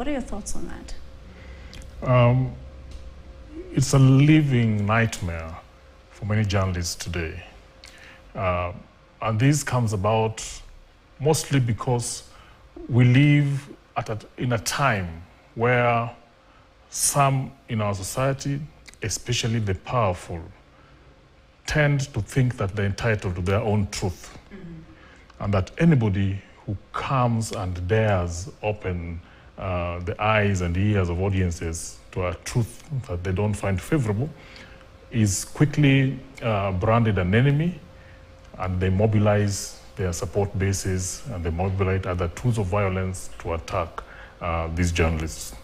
What are your thoughts on that? It's a living nightmare for many journalists today. And this comes about mostly because we live in a time where some in our society, especially the powerful, tend to think that they're entitled to their own truth. And that anybody who comes and dares open the eyes and ears of audiences to a truth that they don't find favorable is quickly branded an enemy, and they mobilize their support bases and they mobilize other tools of violence to attack these journalists.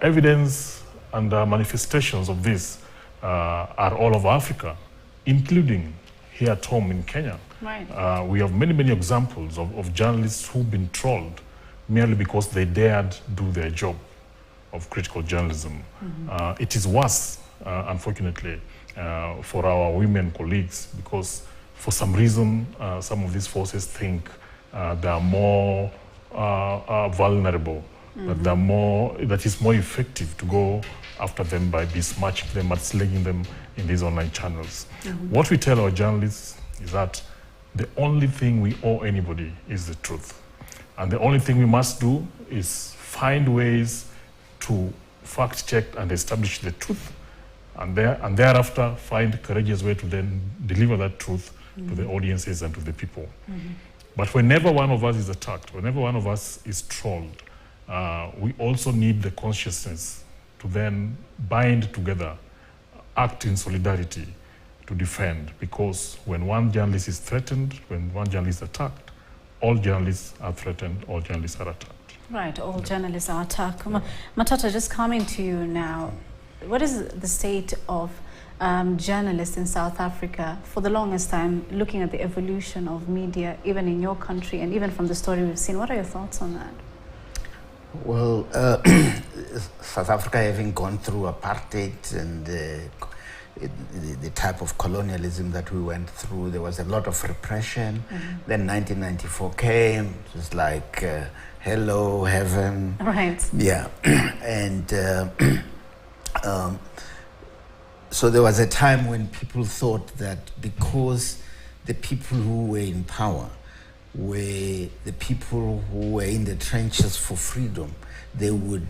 Evidence and manifestations of this are all over Africa, including here at home in Kenya. Right. We have many, many examples of journalists who've been trolled merely because they dared do their job of critical journalism. It is worse, unfortunately, for our women colleagues, because for some reason, some of these forces think they are more vulnerable, that it's more effective to go after them by besmirching them and slinging them in these online channels. What we tell our journalists is that the only thing we owe anybody is the truth. And the only thing we must do is find ways to fact check and establish the truth, and thereafter find courageous way to then deliver that truth to the audiences and to the people. But whenever one of us is attacked, whenever one of us is trolled, we also need the consciousness to then bind together, act in solidarity to defend, because when one journalist is threatened, when one journalist is attacked, all journalists are threatened, all journalists are attacked. Right, all journalists are attacked. Matata, just coming to you now, what is the state of journalists in South Africa? For the longest time, looking at the evolution of media, even in your country, and even from the story we've seen, what are your thoughts on that? Well, South Africa having gone through apartheid and the type of colonialism that we went through, there was a lot of repression. Then 1994 came, it was like, hello, heaven. Right. Yeah. And so there was a time when people thought that because the people who were in power were the people who were in the trenches for freedom, they would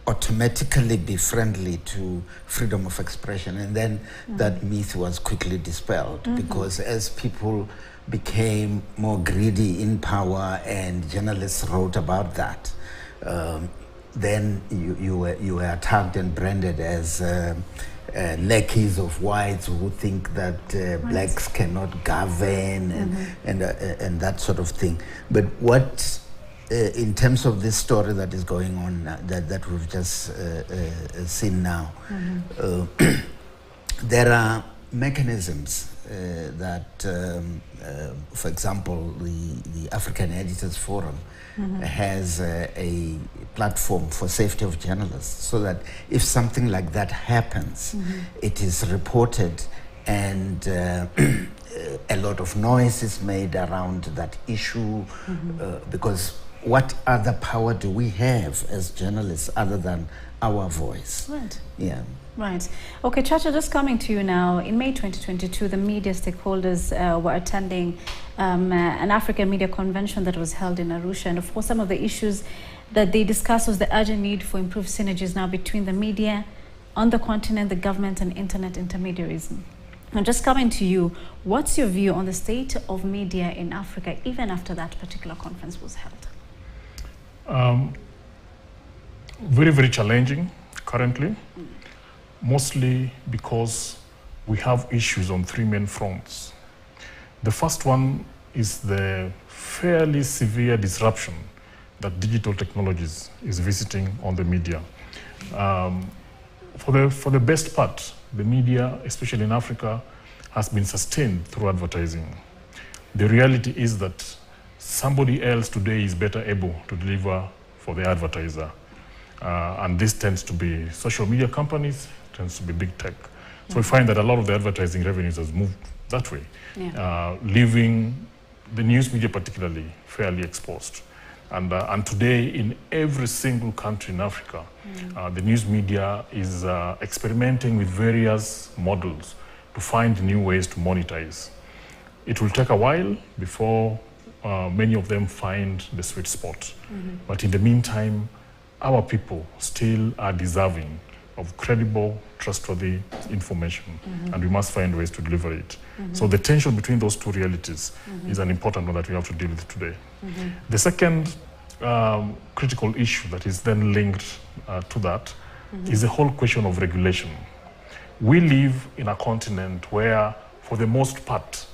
automatically be friendly to freedom of expression. And then that myth was quickly dispelled, because as people became more greedy in power and journalists wrote about that, then you were attacked and branded as lackeys of whites who think that blacks cannot govern and that sort of thing. But what in terms of this story that is going on, that we've just seen now, there are mechanisms that, for example, the African Editors Forum has a platform for safety of journalists, so that if something like that happens, it is reported and a lot of noise is made around that issue, because what other power do we have as journalists other than our voice? Right. Yeah. Right. Okay, Chacha, just coming to you now. In May 2022, the media stakeholders were attending an African media convention that was held in Arusha. And of course, some of the issues that they discussed was the urgent need for improved synergies now between the media on the continent, the government, and internet intermediaries. Now, just coming to you, what's your view on the state of media in Africa, even after that particular conference was held? Very, very challenging currently, mostly because we have issues on three main fronts. The first one is the fairly severe disruption that digital technologies is visiting on the media. For the best part, the media, especially in Africa, has been sustained through advertising. The reality is that somebody else today is better able to deliver for the advertiser. And this tends to be social media companies, tends to be big tech. So we find that a lot of the advertising revenues has moved that way, leaving the news media particularly fairly exposed. And today, in every single country in Africa, the news media is experimenting with various models to find new ways to monetize. It will take a while before many of them find the sweet spot. But in the meantime, our people still are deserving of credible, trustworthy information, and we must find ways to deliver it. So the tension between those two realities is an important one that we have to deal with today. The second critical issue that is then linked to that is the whole question of regulation. We live in a continent where, for the most part,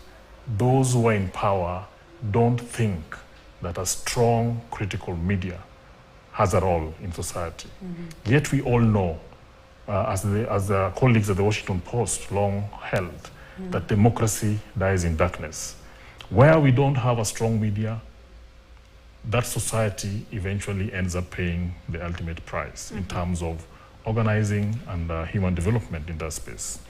those who are in power don't think that a strong critical media has a role in society. Yet we all know, as the colleagues at the Washington Post long held, that democracy dies in darkness. Where we don't have a strong media, that society eventually ends up paying the ultimate price in terms of organizing and human development in that space.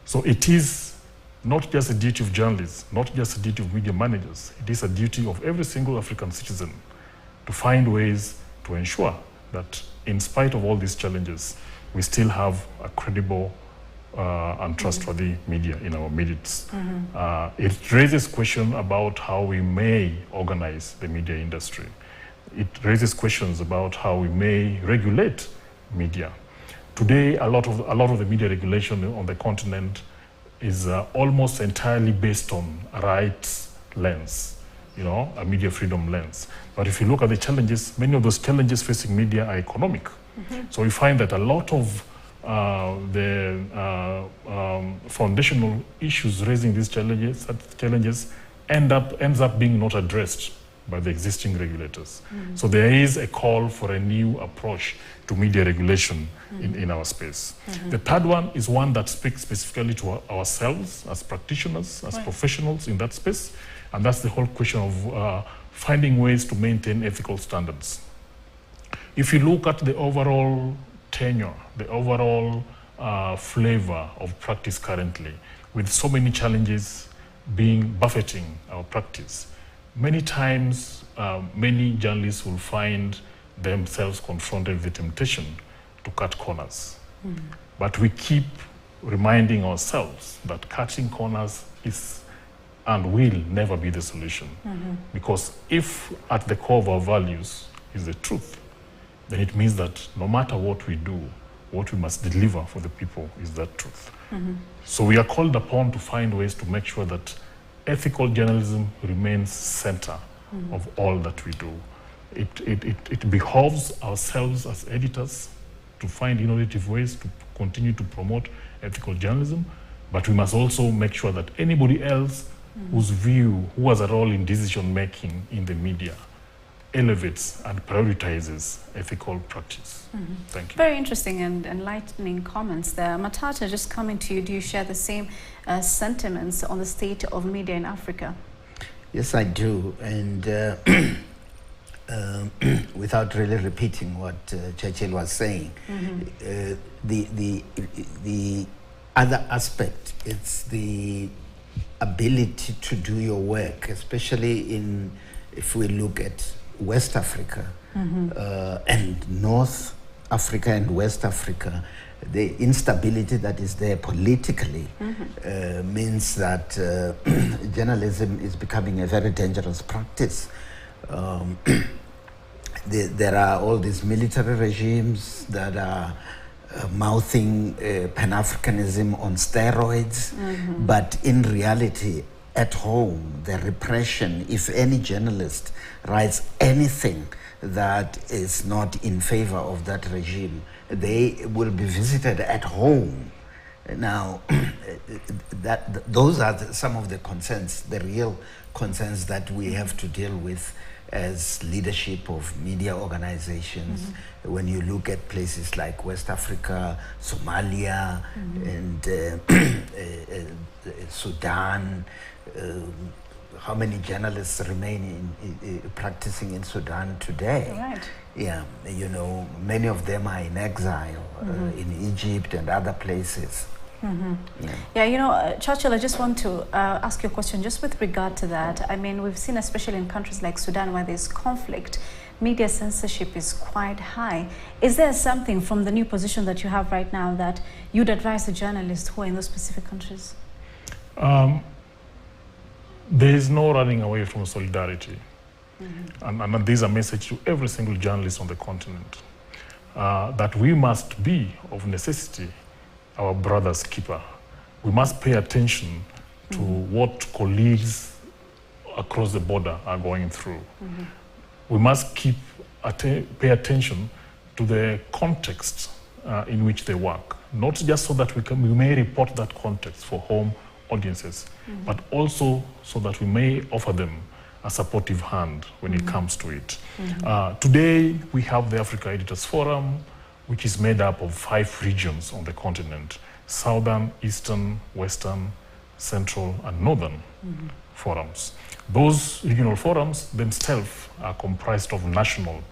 So it is not just a duty of journalists, not just a duty of media managers, it is a duty of every single African citizen to find ways to ensure that in spite of all these challenges, we still have a credible and trustworthy media in our midst. It raises questions about how we may organize the media industry. It raises questions about how we may regulate media. Today, a lot of the media regulation on the continent is almost entirely based on a rights lens, a media freedom lens. But if you look at the challenges, many of those challenges facing media are economic. So we find that a lot of the foundational issues raising these challenges ends up being not addressed by the existing regulators. So there is a call for a new approach to media regulation in our space. The third one is one that speaks specifically to ourselves as practitioners, as professionals in that space, and that's the whole question of finding ways to maintain ethical standards. If you look at the overall tenure, the overall flavor of practice currently, with so many challenges buffeting our practice, many times many journalists will find themselves confronted with the temptation to cut corners. But we keep reminding ourselves that cutting corners is and will never be the solution. Because if at the core of our values is the truth, then it means that no matter what we do, what we must deliver for the people is that truth. So we are called upon to find ways to make sure that ethical journalism remains center of all that we do. It behoves ourselves as editors to find innovative ways to continue to promote ethical journalism, but we must also make sure that anybody else who has a role in decision making in the media elevates and prioritizes ethical practice. Thank you. Very interesting and enlightening comments there. Matata, just coming to you, do you share the same sentiments on the state of media in Africa? Yes, I do. And without really repeating what Churchill was saying, the other aspect, it's the ability to do your work, especially if we look at West Africa and North Africa and West Africa, the instability that is there politically means that journalism is becoming a very dangerous practice. There are all these military regimes that are mouthing Pan-Africanism on steroids, but in reality, at home, the repression, if any journalist writes anything that is not in favor of that regime, they will be visited at home. Now, those are some of the concerns, the real concerns that we have to deal with as leadership of media organizations. When you look at places like West Africa, Somalia, and Sudan, how many journalists remain practicing in Sudan today? Right. Yeah, many of them are in exile in Egypt and other places. Yeah, you know, Churchill, I just want to ask you a question just with regard to that. I mean, we've seen, especially in countries like Sudan, where there's conflict, media censorship is quite high. Is there something from the new position that you have right now that you'd advise the journalists who are in those specific countries? There is no running away from solidarity. And there's a message to every single journalist on the continent that we must be, of necessity, our brother's keeper. We must pay attention to what colleagues across the border are going through. We must pay attention to the context in which they work, not just so that we may report that context for home audiences, but also so that we may offer them a supportive hand when it comes to it. Today, we have the Africa Editors Forum, which is made up of 5 regions on the continent: Southern, Eastern, Western, Central, and Northern forums. Those regional forums themselves are comprised of national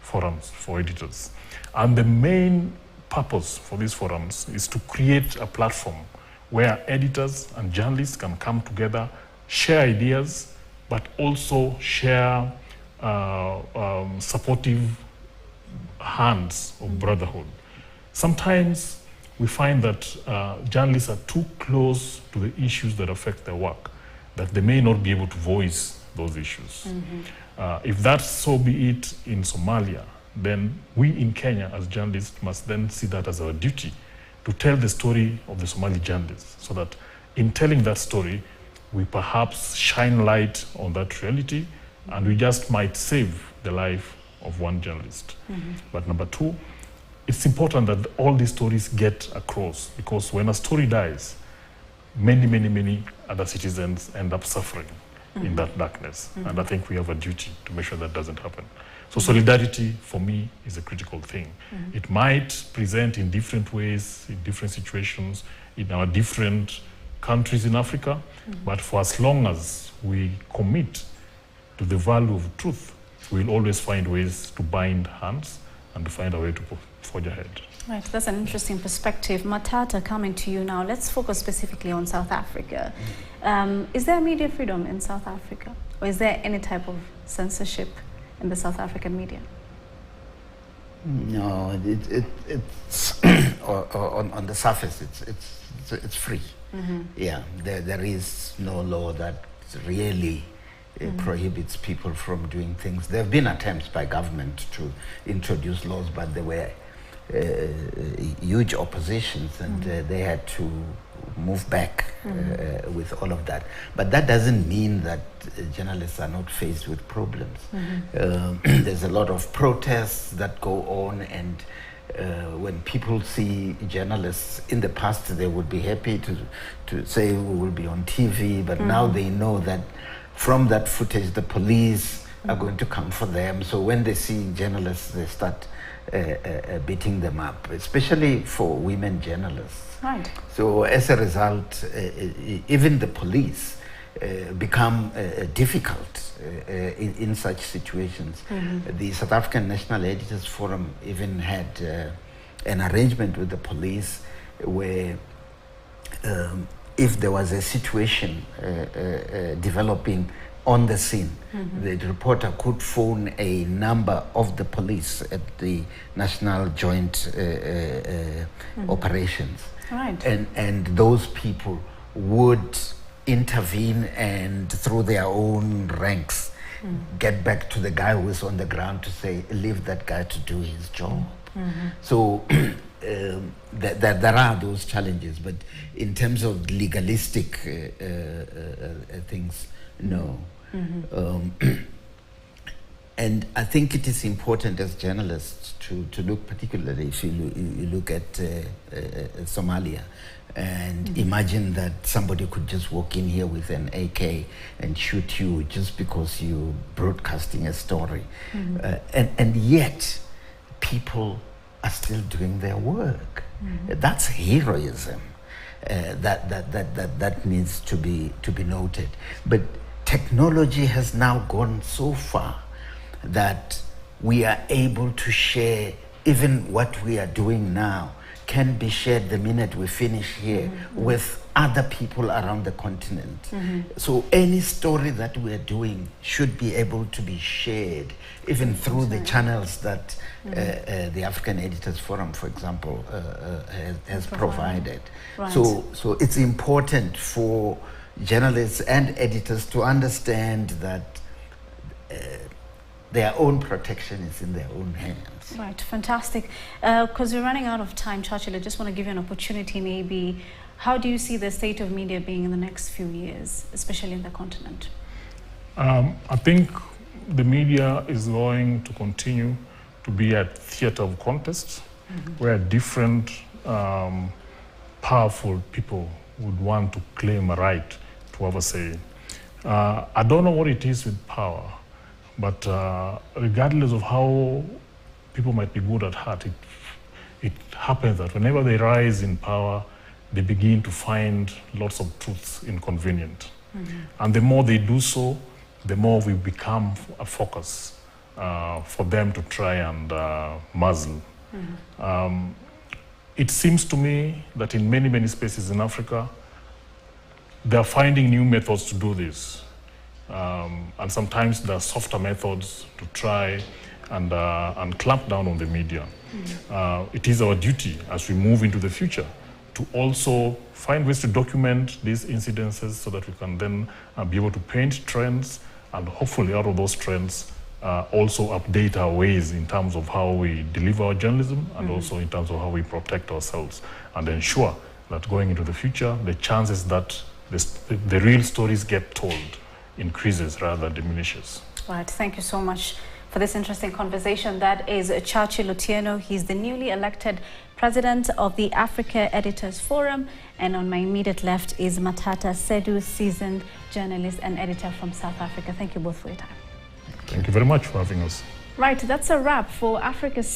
forums for editors. And the main purpose for these forums is to create a platform where editors and journalists can come together, share ideas, but also share supportive hands of brotherhood. Sometimes we find that journalists are too close to the issues that affect their work, that they may not be able to voice those issues. If that's so be it in Somalia, then we in Kenya as journalists must then see that as our duty to tell the story of the Somali journalists, so that in telling that story, we perhaps shine light on that reality, and we just might save the life of one journalist. But number 2, it's important that all these stories get across, because when a story dies, many other citizens end up suffering in that darkness. And I think we have a duty to make sure that doesn't happen. So solidarity, for me, is a critical thing. It might present in different ways, in different situations, in our different countries in Africa, but for as long as we commit to the value of truth, we'll always find ways to bind hands and to find a way to forge ahead. Right, that's an interesting perspective. Matata, coming to you now, let's focus specifically on South Africa. Is there media freedom in South Africa? Or is there any type of censorship in the South African media? No, it's on the surface, it's free. Yeah, there is no law that really prohibits people from doing things. There have been attempts by government to introduce laws, but there were huge oppositions, and they had to move back with all of that. But that doesn't mean that journalists are not faced with problems. There's a lot of protests that go on, and when people see journalists, in the past they would be happy to say we will be on TV, but now they know that from that footage the police are going to come for them. So when they see journalists, they start beating them up, especially for women journalists. Right. So as a result, even the police become difficult in such situations. The South African National Editors Forum even had an arrangement with the police where if there was a situation developing on the scene, the reporter could phone a number of the police at the National Joint Operations. Right. And those people would intervene and through their own ranks get back to the guy who is on the ground to say, leave that guy to do his job. So there are those challenges, but in terms of legalistic things, no. And I think it is important as journalists to look, particularly if you look at Somalia, and imagine that somebody could just walk in here with an AK and shoot you just because you're broadcasting a story. And yet, people are still doing their work. That's heroism. That needs to be noted. But technology has now gone so far that we are able to share even what we are doing now can be shared the minute we finish here with other people around the continent. So any story that we're doing should be able to be shared, even through the channels that the African Editors Forum, for example, has provided. Right. So it's important for journalists and editors to understand that their own protection is in their own hands. Right, fantastic. Because we're running out of time, Churchill, I just want to give you an opportunity maybe. How do you see the state of media being in the next few years, especially in the continent? I think the media is going to continue to be a theater of contest, where different powerful people would want to claim a right to have a say. I don't know what it is with power, but regardless of how people might be good at heart, it happens that whenever they rise in power, they begin to find lots of truths inconvenient. And the more they do so, the more we become a focus for them to try and muzzle. It seems to me that in many, many spaces in Africa, they're finding new methods to do this. And sometimes there are softer methods to try and clamp down on the media. It is our duty as we move into the future to also find ways to document these incidences so that we can then be able to paint trends, and hopefully out of those trends also update our ways in terms of how we deliver our journalism, and also in terms of how we protect ourselves and ensure that going into the future, the chances that the real stories get told increases rather than diminishes. Right, thank you so much for this interesting conversation. That is Churchill Otieno. He's the newly elected president of the Africa Editors Forum. And on my immediate left is Matata Sedu, seasoned journalist and editor from South Africa. Thank you both for your time. Thank you very much for having us. Right, that's a wrap for Africa's